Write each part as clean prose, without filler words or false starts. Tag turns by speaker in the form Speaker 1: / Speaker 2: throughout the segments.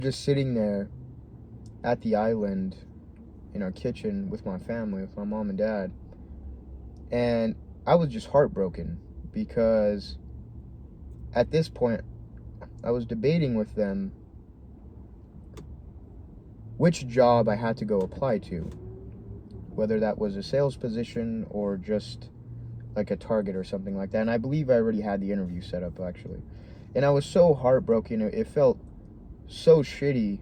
Speaker 1: just sitting there at the island in our kitchen with my family, with my mom and dad, and I was just heartbroken because at this point I was debating with them which job I had to go apply to, whether that was a sales position or just like a Target or something like that. And I believe I already had the interview set up, actually. And I was so heartbroken. It felt so shitty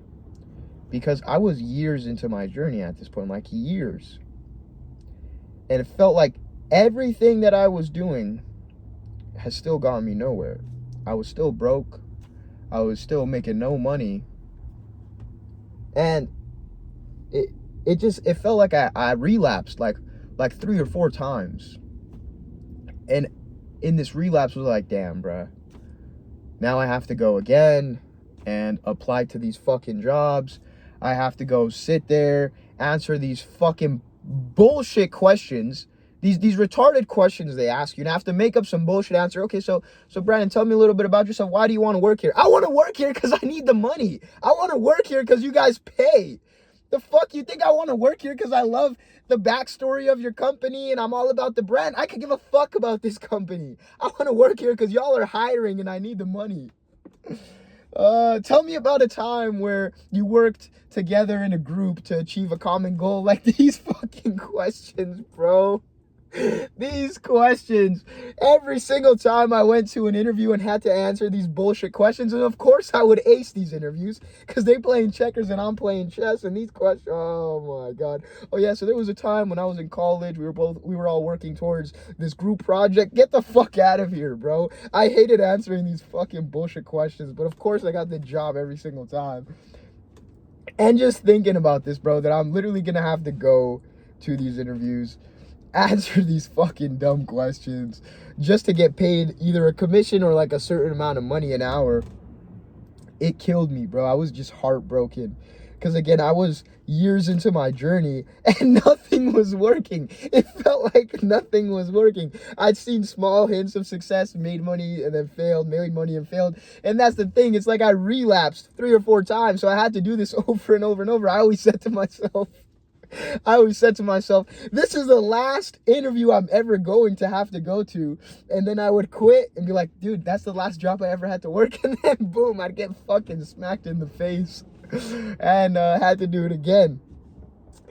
Speaker 1: because I was years into my journey at this point, like years. And it felt like everything that I was doing has still gotten me nowhere. I was still broke. I was still making no money. And it felt like I relapsed like 3 or 4 times. And in this relapse was like, damn, bruh. Now I have to go again and apply to these fucking jobs. I have to go sit there, answer these fucking bullshit questions. These retarded questions they ask you. And I have to make up some bullshit answer. Okay, so Brandon, tell me a little bit about yourself. Why do you want to work here? I want to work here because I need the money. I want to work here because you guys pay. The fuck you think I want to work here because I love the backstory of your company and I'm all about the brand? I could give a fuck about this company. I want to work here because y'all are hiring and I need the money. Tell me about a time where you worked together in a group to achieve a common goal. Like these fucking questions, bro. These questions. Every single time I went to an interview and had to answer these bullshit questions, and of course I would ace these interviews because they playing checkers and I'm playing chess, and these questions, oh my god. Oh yeah, so there was a time when I was in college, we were all working towards this group project. Get the fuck out of here, bro. I hated answering these fucking bullshit questions, but of course I got the job every single time. And just thinking about this, bro, that I'm literally gonna have to go to these interviews, answer these fucking dumb questions just to get paid either a commission or like a certain amount of money an hour. It killed me, bro. I was just heartbroken because again, I was years into my journey and nothing was working. It felt like nothing was working. I'd seen small hints of success, made money and then failed, made money and failed. And that's the thing. It's like I relapsed 3 or 4 times. So I had to do this over and over and over. I always said to myself, this is the last interview I'm ever going to have to go to. And then I would quit and be like, dude, that's the last job I ever had to work. And then boom, I'd get fucking smacked in the face and had to do it again.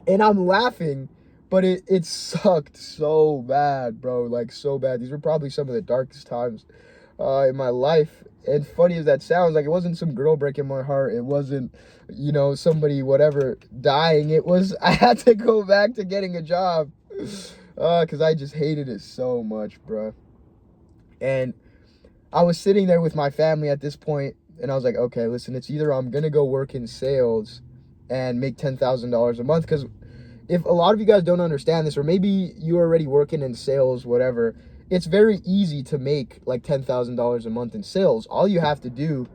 Speaker 1: And I'm laughing, but it sucked so bad, bro. Like so bad. These were probably some of the darkest times in my life. And funny as that sounds, like it wasn't some girl breaking my heart. It wasn't, somebody, whatever, dying. It was, I had to go back to getting a job because I just hated it so much, bro. And I was sitting there with my family at this point, and I was like, okay, listen, it's either I'm going to go work in sales and make $10,000 a month, because if a lot of you guys don't understand this, or maybe you're already working in sales, whatever, it's very easy to make like $10,000 a month in sales. All you have to do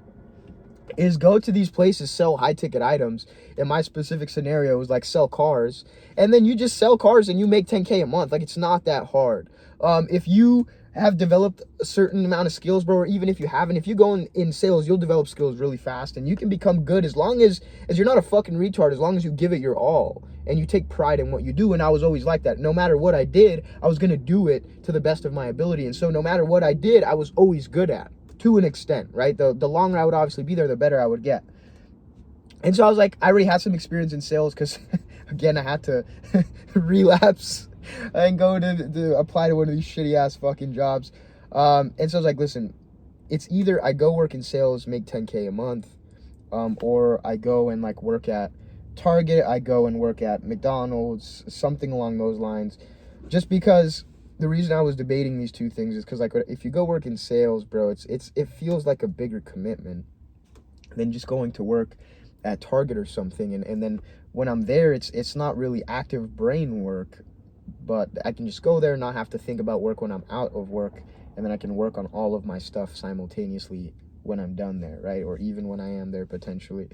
Speaker 1: is go to these places, sell high ticket items. In my specific scenario, it was like sell cars, and then you just sell cars and you make 10K a month. Like it's not that hard. If you have developed a certain amount of skills, bro, or even if you haven't, if you go in sales, you'll develop skills really fast and you can become good as long as you're not a fucking retard, as long as you give it your all and you take pride in what you do. And I was always like that. No matter what I did, I was going to do it to the best of my ability. And so no matter what I did, I was always good at, to an extent, right? The longer I would obviously be there, the better I would get. And so I was like, I already had some experience in sales because, again, I had to relapse and go to apply to one of these shitty ass fucking jobs. And so I was like, listen, it's either I go work in sales, make 10K a month, or I go and like work at Target, I go and work at McDonald's, something along those lines. Just because the reason I was debating these two things is because like if you go work in sales, bro, it feels like a bigger commitment than just going to work at Target or something. And then when I'm there, it's not really active brain work, but I can just go there and not have to think about work when I'm out of work, and then I can work on all of my stuff simultaneously when I'm done there, right? Or even when I am there potentially.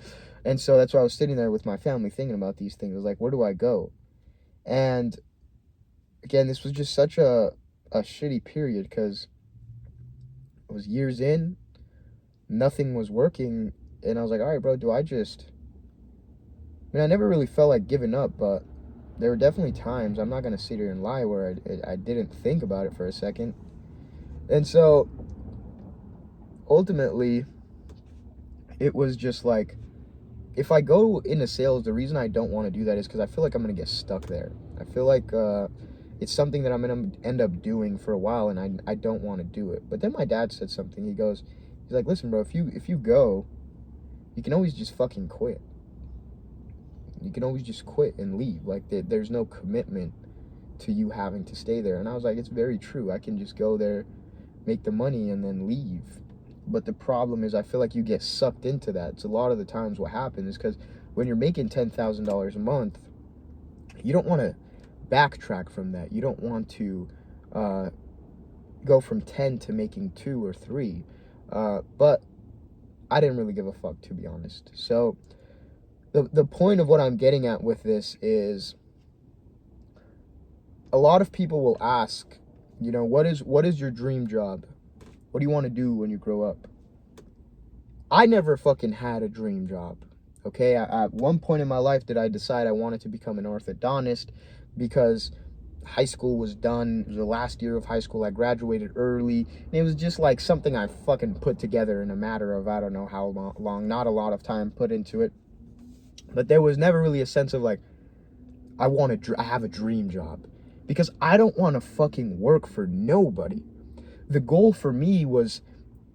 Speaker 1: And so that's why I was sitting there with my family thinking about these things. I was like, where do I go? And again, this was just such a shitty period because it was years in, nothing was working, And I was like, all right, bro, I never really felt like giving up, but there were definitely times, I'm not going to sit here and lie, where I didn't think about it for a second. And so ultimately, it was just like, if I go into sales, the reason I don't want to do that is because I feel like I'm going to get stuck there. I feel like it's something that I'm going to end up doing for a while, and I don't want to do it. But then my dad said something. He's like, listen, bro, if you go, you can always just fucking quit. You can always just quit and leave. Like, there's no commitment to you having to stay there. And I was like, it's very true. I can just go there, make the money, and then leave. But the problem is, I feel like you get sucked into that. It's a lot of the times what happens is because when you're making $10,000 a month, you don't want to backtrack from that. You don't want to go from 10 to making 2 or 3. But I didn't really give a fuck, to be honest. So the point of what I'm getting at with this is, a lot of people will ask, what is your dream job? What do you want to do when you grow up? I never fucking had a dream job, okay? At one point in my life did I decide I wanted to become an orthodontist because high school was done. It was the last year of high school. I graduated early. And it was just like something I fucking put together in a matter of, I don't know how long, not a lot of time put into it. But there was never really a sense of like, I have a dream job. Because I don't want to fucking work for nobody. The goal for me was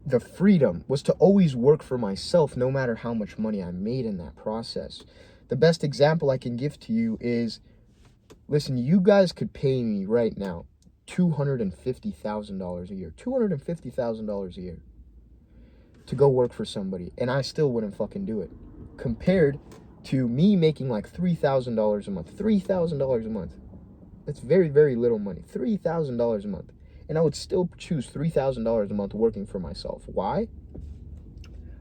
Speaker 1: the freedom, was to always work for myself, no matter how much money I made in that process. The best example I can give to you is, listen, you guys could pay me right now $250,000 a year. $250,000 a year to go work for somebody, and I still wouldn't fucking do it. Compared to me making like $3,000 a month. $3,000 a month. That's very, very little money. $3,000 a month. And I would still choose $3,000 a month working for myself. Why?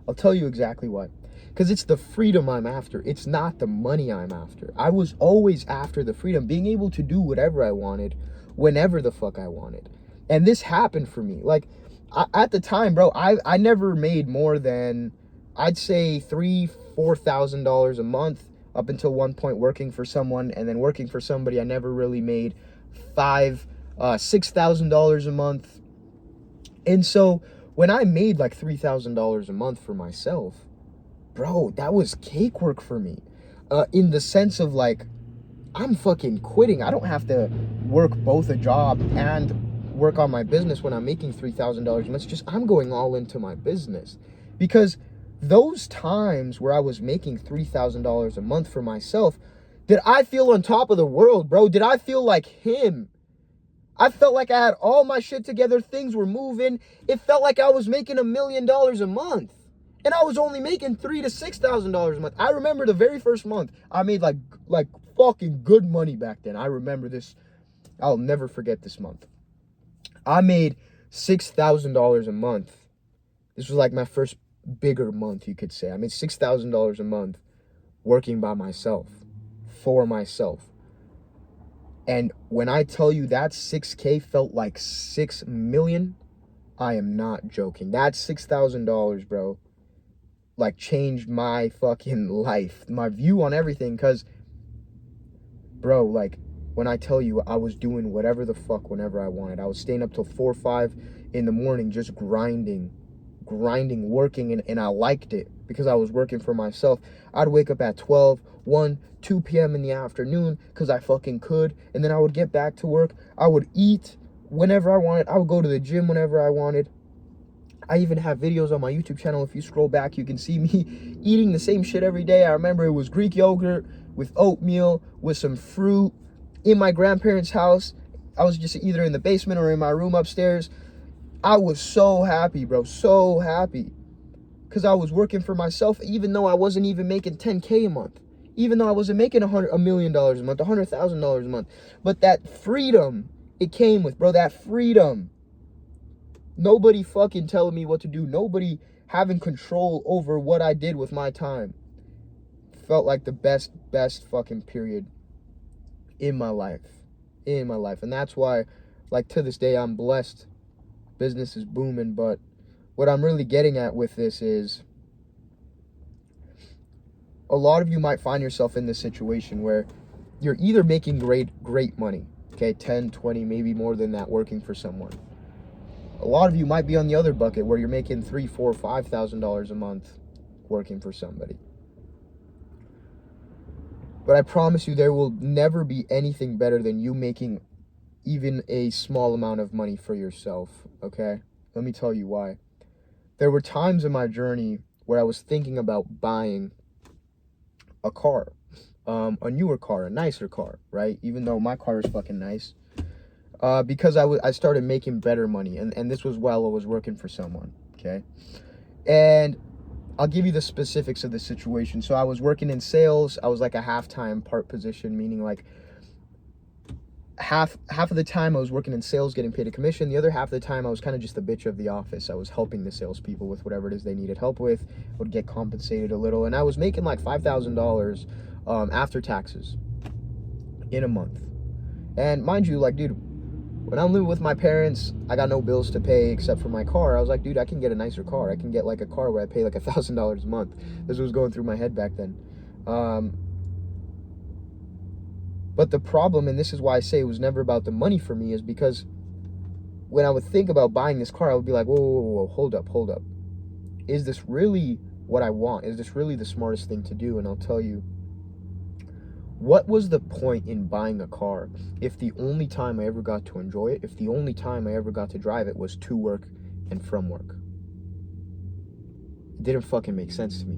Speaker 1: I'll tell you exactly why. Because it's the freedom I'm after. It's not the money I'm after. I was always after the freedom, being able to do whatever I wanted, whenever the fuck I wanted. And this happened for me. Like, at the time, bro, I never made more than, I'd say $4,000 a month, up until one point working for someone, and then working for somebody. I never really made $6,000 a month. And so when I made like $3,000 a month for myself, bro, that was cake work for me. In the sense of like, I'm fucking quitting. I don't have to work both a job and work on my business when I'm making $3,000 a month. It's just, I'm going all into my business. Because those times where I was making $3,000 a month for myself, did I feel on top of the world, bro? Did I feel like him? I felt like I had all my shit together. Things were moving. It felt like I was making $1 million a month. And I was only making $3,000 to $6,000 a month. I remember the very first month, I made like fucking good money back then. I remember this. I'll never forget this month. I made $6,000 a month. This was like my first bigger month, you could say. I made $6,000 a month working by myself, for myself. And when I tell you that 6K felt like 6 million, I am not joking. That $6,000, bro, like changed my fucking life, my view on everything. Cause, bro, like when I tell you I was doing whatever the fuck whenever I wanted. I was staying up till 4 or 5 in the morning, just grinding, working, and I liked it because I was working for myself. I'd wake up at 12, 1, 2 p.m. in the afternoon because I fucking could, and then I would get back to work. I would eat whenever I wanted. I would go to the gym whenever I wanted. I even have videos on my YouTube channel. If you scroll back, you can see me eating the same shit every day. I remember it was Greek yogurt with oatmeal, with some fruit, in my grandparents' house. I was just either in the basement or in my room upstairs. I was so happy, bro, so happy. Because I was working for myself, even though I wasn't even making 10K a month. Even though I wasn't making $1 million a month, $100,000 a month. But that freedom it came with, bro, that freedom. Nobody fucking telling me what to do. Nobody having control over what I did with my time. Felt like the best fucking period in my life. And that's why, like, to this day, I'm blessed. Business is booming. But what I'm really getting at with this is, a lot of you might find yourself in this situation where you're either making great money, okay, 10, 20, maybe more than that, working for someone. A lot of you might be on the other bucket where you're making $3,000, $4,000, $5,000 a month working for somebody. But I promise you, there will never be anything better than you making even a small amount of money for yourself, okay? Let me tell you why. There were times in my journey where I was thinking about buying a car, a newer car, a nicer car, right? Even though my car is fucking nice. Because I started making better money, and this was while I was working for someone, okay? And I'll give you the specifics of the situation. So I was working in sales. I was like a half-time part position, meaning like half of the time I was working in sales, getting paid a commission. The other half of the time I was kind of just the bitch of the office. I was helping the salespeople with whatever it is they needed help with. I would get compensated a little, and I was making like $5,000 after taxes in a month. And mind you, like, dude, when I'm living with my parents, I got no bills to pay except for my car. I was like, dude, I can get a nicer car. I can get like a car where I pay like $1,000 a month. This was going through my head back then. But the problem, and this is why I say it was never about the money for me, is because when I would think about buying this car, I would be like, whoa, hold up. Is this really what I want? Is this really the smartest thing to do? And I'll tell you, what was the point in buying a car if the only time I ever got to enjoy it, if the only time I ever got to drive it was to work and from work? It didn't fucking make sense to me.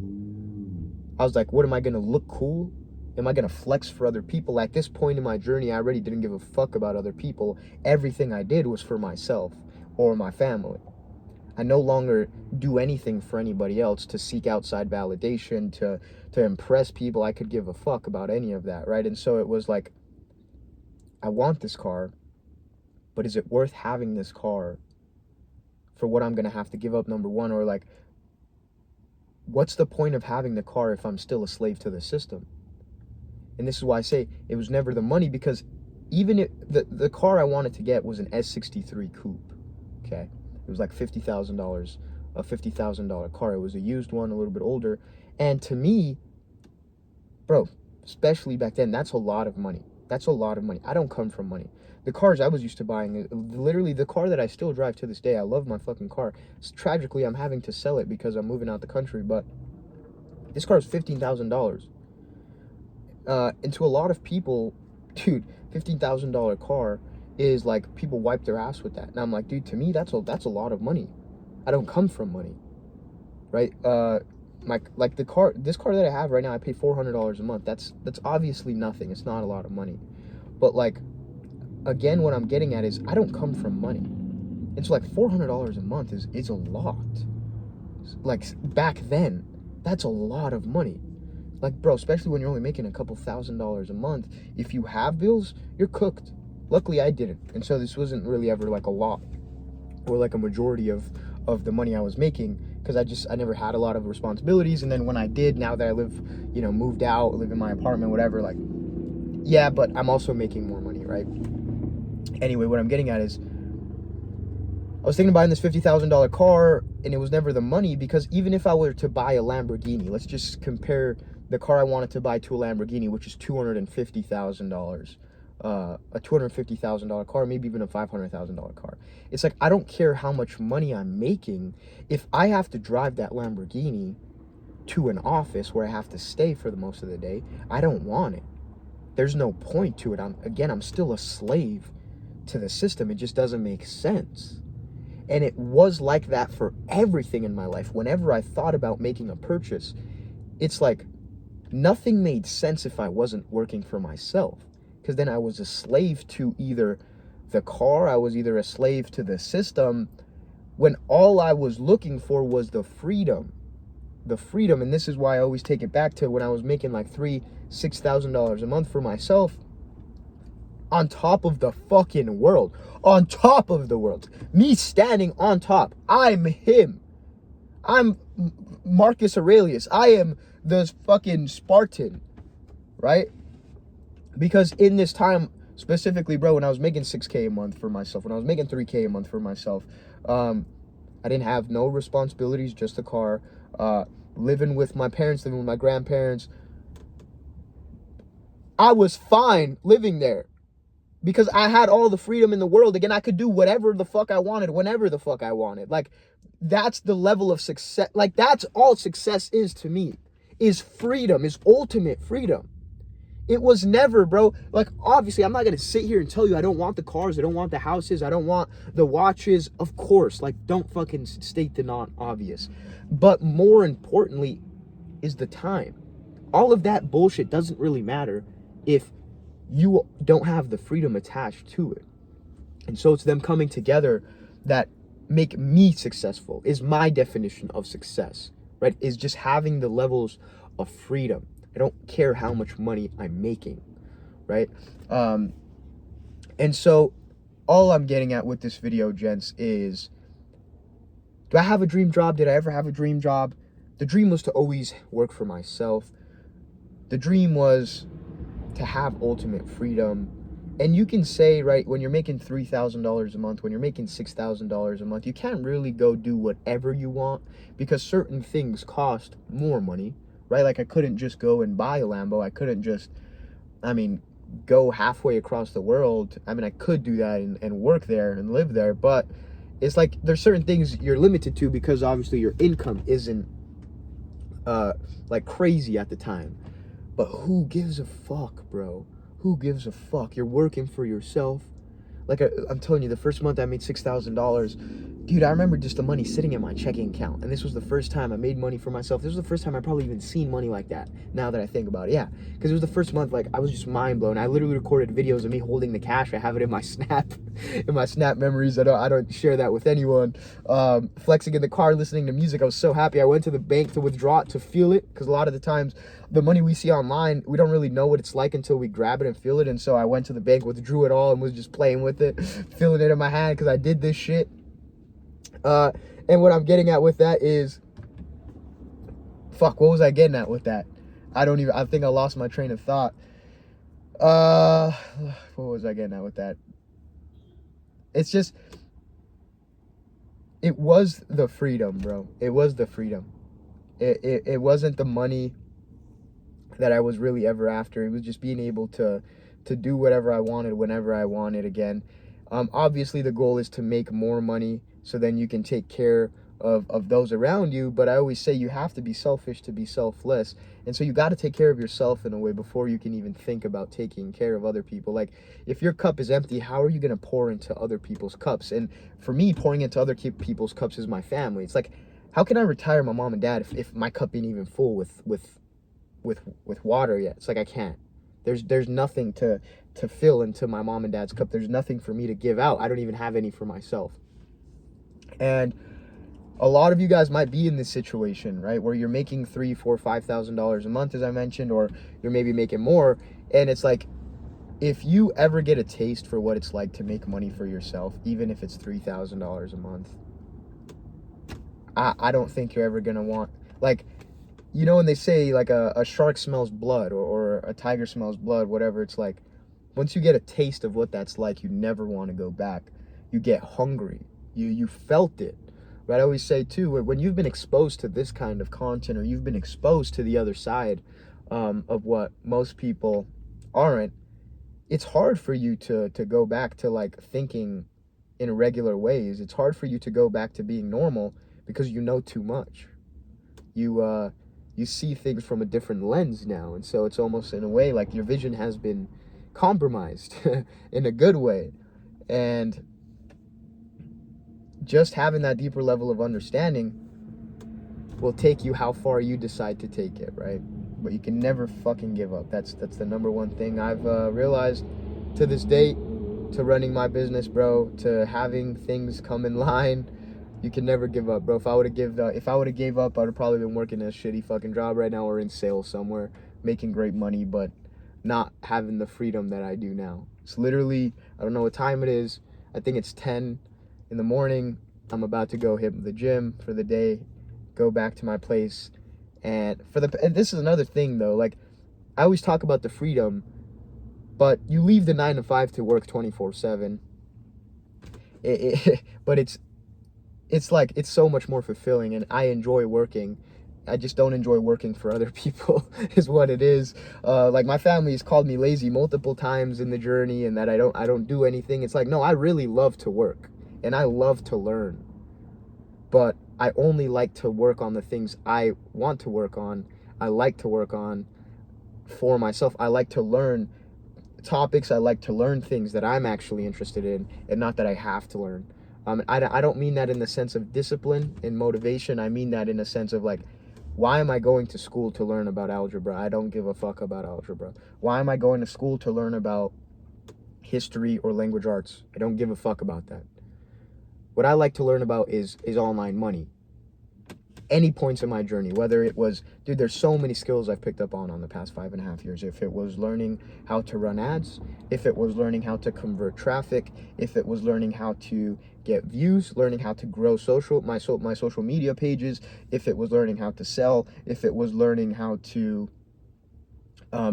Speaker 1: I was like, what, am I gonna look cool? Am I gonna flex for other people? At this point in my journey, I already didn't give a fuck about other people. Everything I did was for myself or my family. I no longer do anything for anybody else to seek outside validation, to impress people. I could give a fuck about any of that, right? And so it was like, I want this car, but is it worth having this car for what I'm gonna have to give up, number one? Or like, what's the point of having the car if I'm still a slave to the system? And this is why I say it was never the money, because even if the car I wanted to get was an S63 coupe, okay? It was like $50,000, a $50,000 car. It was a used one, a little bit older. And to me, bro, especially back then, that's a lot of money. That's a lot of money. I don't come from money. The cars I was used to buying, literally the car that I still drive to this day, I love my fucking car. Tragically, I'm having to sell it because I'm moving out the country, but this car is $15,000. And to a lot of people, dude, $15,000 car is like, people wipe their ass with that. And I'm like, dude, to me, that's a lot of money. I don't come from money, right? This car that I have right now, I pay $400 a month. That's obviously nothing. It's not a lot of money. But like, again, what I'm getting at is I don't come from money. And so like $400 a month is a lot. Like back then, that's a lot of money. Like, bro, especially when you're only making a couple $1,000s a month, if you have bills, you're cooked. Luckily, I didn't. And so this wasn't really ever like a lot or like a majority of the money I was making, because I never had a lot of responsibilities. And then when I did, now that I live, moved out, live in my apartment, whatever, like, yeah, but I'm also making more money, right? Anyway, what I'm getting at is, I was thinking of buying this $50,000 car, and it was never the money, because even if I were to buy a Lamborghini, let's just compare the car I wanted to buy to a Lamborghini, which is $250,000, a $250,000 car, maybe even a $500,000 car. It's like, I don't care how much money I'm making. If I have to drive that Lamborghini to an office where I have to stay for the most of the day, I don't want it. There's no point to it. I'm still a slave to the system. It just doesn't make sense. And it was like that for everything in my life. Whenever I thought about making a purchase, it's like nothing made sense if I wasn't working for myself. Because then I was a slave to either the car, I was either a slave to the system, when all I was looking for was the freedom. The freedom, and this is why I always take it back to when I was making like $6,000 a month for myself, on top of the fucking world. On top of the world. Me standing on top. I'm him. I'm Marcus Aurelius. I am the fucking Spartan. Right? Because in this time, specifically, bro, when I was making $6K a month for myself, when I was making $3K a month for myself, I didn't have no responsibilities, just a car, living with my parents, living with my grandparents, I was fine living there because I had all the freedom in the world. Again, I could do whatever the fuck I wanted, whenever the fuck I wanted. Like, that's the level of success. Like, that's all success is to me, is freedom, is ultimate freedom. It was never, bro. Like, obviously, I'm not going to sit here and tell you I don't want the cars, I don't want the houses, I don't want the watches. Of course, like, don't fucking state the non-obvious. But more importantly is the time. All of that bullshit doesn't really matter if you don't have the freedom attached to it. And so it's them coming together that make me successful, is my definition of success, right? Is just having the levels of freedom. I don't care how much money I'm making, right? And so all I'm getting at with this video, gents, is, do I have a dream job? Did I ever have a dream job? The dream was to always work for myself. The dream was to have ultimate freedom. And you can say, right, when you're making $3,000 a month, when you're making $6,000 a month, you can't really go do whatever you want because certain things cost more money, right? Like, I couldn't just go and buy a Lambo. I couldn't just, go halfway across the world. I could do that and work there and live there, but it's like there's certain things you're limited to because obviously your income isn't like crazy at the time. But who gives a fuck, bro? Who gives a fuck? You're working for yourself. Like, I'm telling you, the first month I made $6,000. Dude, I remember just the money sitting in my checking account. And this was the first time I made money for myself. This was the first time I probably even seen money like that, now that I think about it. Yeah, because it was the first month, like, I was just mind blown. I literally recorded videos of me holding the cash. I have it in my Snap, memories. I don't share that with anyone. Flexing in the car, listening to music. I was so happy. I went to the bank to withdraw it, to feel it, because a lot of the times the money we see online, we don't really know what it's like until we grab it and feel it. And so I went to the bank, withdrew it all, and was just playing with it, feeling it in my hand because I did this shit. And what I'm getting at with that is, fuck, what was I getting at with that? I think I lost my train of thought. What was I getting at with that? It's just, it was the freedom, bro. It was the freedom. It wasn't the money that I was really ever after. It was just being able to do whatever I wanted, whenever I wanted again. Obviously, the goal is to make more money so then you can take care of those around you. But I always say you have to be selfish to be selfless. And so you got to take care of yourself in a way before you can even think about taking care of other people. Like, if your cup is empty, how are you going to pour into other people's cups? And for me, pouring into other people's cups is my family. It's like, how can I retire my mom and dad if my cup ain't even full with water yet? It's like, I can't. There's nothing to fill into my mom and dad's cup. There's nothing for me to give out. I don't even have any for myself. And a lot of you guys might be in this situation, right, where you're making $3,000, $4,000, $5,000 a month, as I mentioned, or you're maybe making more. And it's like, if you ever get a taste for what it's like to make money for yourself, even if it's $3,000 a month, I don't think you're ever gonna want, like, you know, when they say, like, a shark smells blood, or a tiger smells blood, whatever, it's like, once you get a taste of what that's like, you never want to go back. You get hungry. You felt it, right? I always say, too, when you've been exposed to this kind of content, or you've been exposed to the other side of what most people aren't, it's hard for you to go back to, like, thinking in regular ways. It's hard for you to go back to being normal because you know too much. You see things from a different lens now, and so it's almost, in a way, like your vision has been compromised in a good way. And just having that deeper level of understanding will take you how far you decide to take it, right? But you can never fucking give up. That's the number one thing I've realized to this date, to running my business, bro, to having things come in line. You can never give up, bro. If I would have gave up, I would have probably been working a shitty fucking job right now, or in sales somewhere, making great money, but not having the freedom that I do now. It's literally, I don't know what time it is. I think it's 10 in the morning. I'm about to go hit the gym for the day, go back to my place. And this is another thing, though. Like, I always talk about the freedom, but you leave the 9 to 5 to work 24/7. But it's like, it's so much more fulfilling, and I enjoy working. I just don't enjoy working for other people is what it is. Like my family has called me lazy multiple times in the journey, and that I don't do anything. It's like, no, I really love to work and I love to learn, but I only like to work on the things I want to work on. I like to work on for myself. I like to learn topics. I like to learn things that I'm actually interested in, and not that I have to learn. I don't mean that in the sense of discipline and motivation. I mean that in a sense of like, why am I going to school to learn about algebra? I don't give a fuck about algebra. Why am I going to school to learn about history or language arts? I don't give a fuck about that. What I like to learn about is online money. Any points in my journey, whether it was, dude, there's so many skills I've picked up on the past 5.5 years. If it was learning how to run ads, if it was learning how to convert traffic, if it was learning how to get views, learning how to grow my social media pages, if it was learning how to sell, if it was learning how to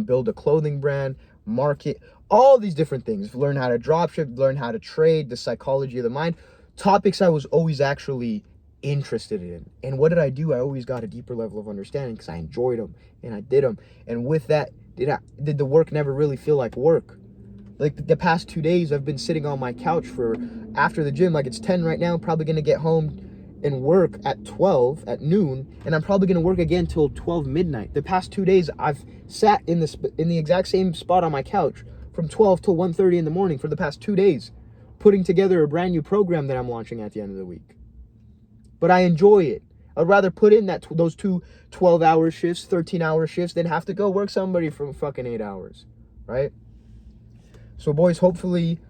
Speaker 1: build a clothing brand, market, all these different things, learn how to dropship, learn how to trade, the psychology of the mind, topics I was always actually interested in. And what did I do? I always got a deeper level of understanding because I enjoyed them and I did them. And with that, did the work never really feel like work? Like the past 2 days, I've been sitting on my couch after the gym. Like it's 10 right now. I'm probably gonna get home and work at 12 at noon, and I'm probably gonna work again till 12 midnight. The past 2 days, I've sat in the exact same spot on my couch from 12 till 1:30 in the morning for the past 2 days, putting together a brand new program that I'm launching at the end of the week. But I enjoy it. I'd rather put in those 2 12-hour shifts, 13-hour shifts, than have to go work somebody for fucking 8 hours, right? So boys, hopefully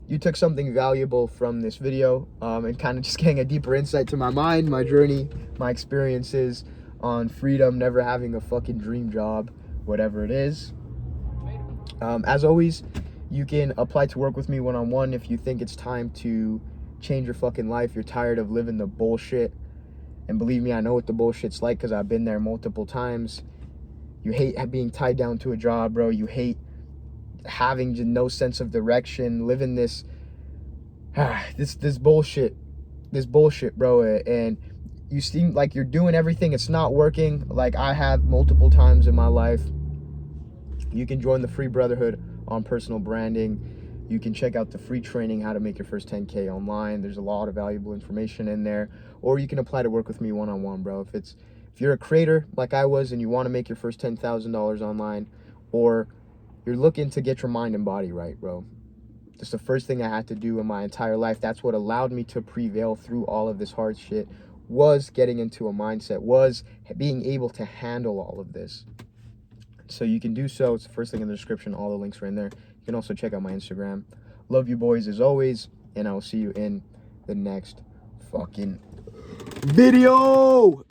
Speaker 1: you took something valuable from this video, and kind of just getting a deeper insight to my mind, my journey, my experiences on freedom, never having a fucking dream job, whatever it is. As always, you can apply to work with me one-on-one if you think it's time to change your fucking life. You're tired of living the bullshit. And believe me, I know what the bullshit's like because I've been there multiple times. You hate being tied down to a job, bro. You hate having no sense of direction, living this bullshit, bro. And you seem like you're doing everything, it's not working, like I have multiple times in my life. You can join the free brotherhood on personal branding. You can check out the free training, how to make your first 10K online. There's a lot of valuable information in there. Or you can apply to work with me one-on-one, bro. If you're a creator like I was and you want to make your first $10,000 online, or you're looking to get your mind and body right, bro. That's the first thing I had to do in my entire life. That's what allowed me to prevail through all of this hard shit, was getting into a mindset, was being able to handle all of this. So you can do so. It's the first thing in the description. All the links are in there. You can also check out my Instagram. Love you boys as always, and I will see you in the next fucking video.